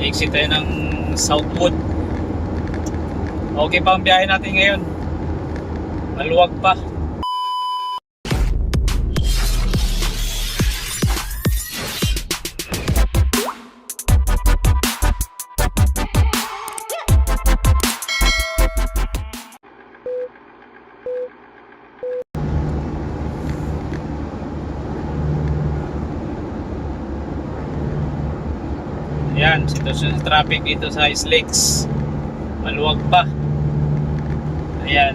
exit tayo ng Southwood. Okay pa ang biyahe natin ngayon, maluwag pa. Yan, sitwasyon sa traffic dito sa East Lakes, maluwag pa. Ayan,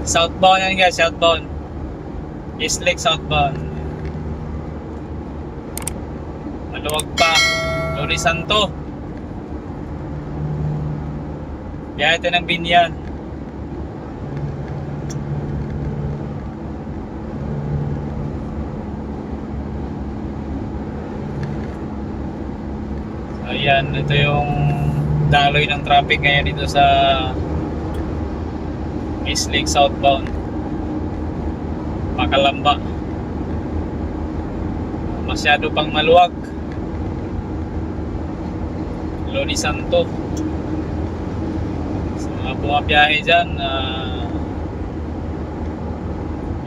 southbound yan guys, southbound East Lake, southbound. Maluwag pa. Loni Santo, biyahe tayo ng Binyan. Ayan, ito yung daloy ng traffic ngayon dito sa East Lake southbound, Pakalamba. Masyado pang maluwag. Loni Santo, sa mga bumabiyahe dyan,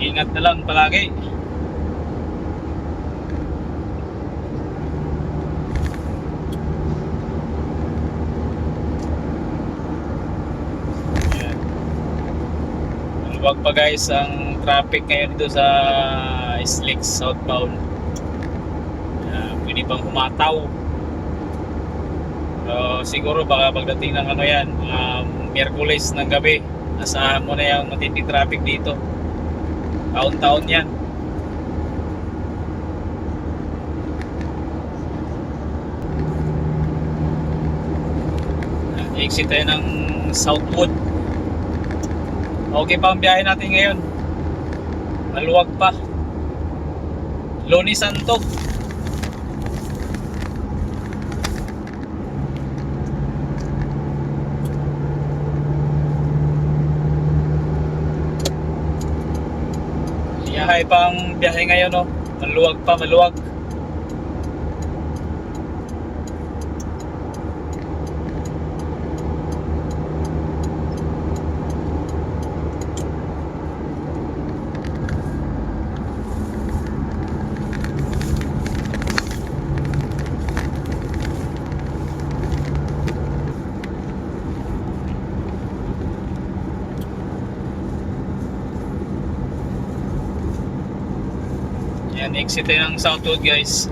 ingat na lang palagi. Wag pa guys ang traffic ngayon dito sa East Lake southbound. Pwede pang humataw. So, siguro baka pagdating ng ano yan, Miyerkules ng gabi, asahan mo na yung matinding traffic dito. Taon-taon yan. Exit tayo ng Southwood. Okay pa ang biyahe natin ngayon, maluwag pa. Loni Santo. Biyahe pa ang biyahe ngayon, oh. Maluwag pa, maluwag. Yan, exit tayo ng Southwood guys.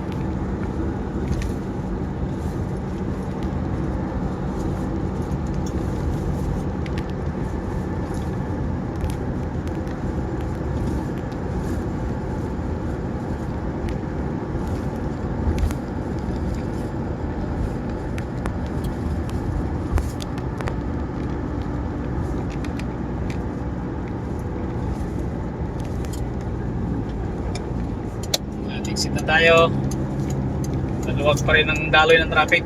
Exit na tayo. Maluwag pa rin ang daloy ng traffic.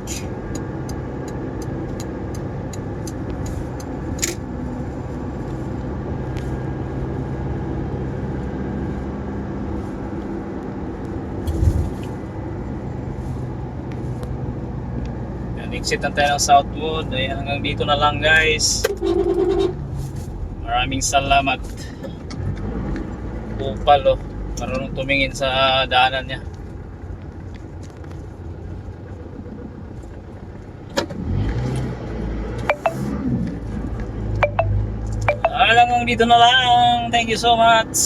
Yan, exit na tayo ng Southwood. Ayan, hanggang dito na lang guys. Maraming salamat. Upal, oh. Marunong tumingin sa daanan niya. Hanggang dito na lang. Thank you so much.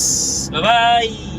Bye bye.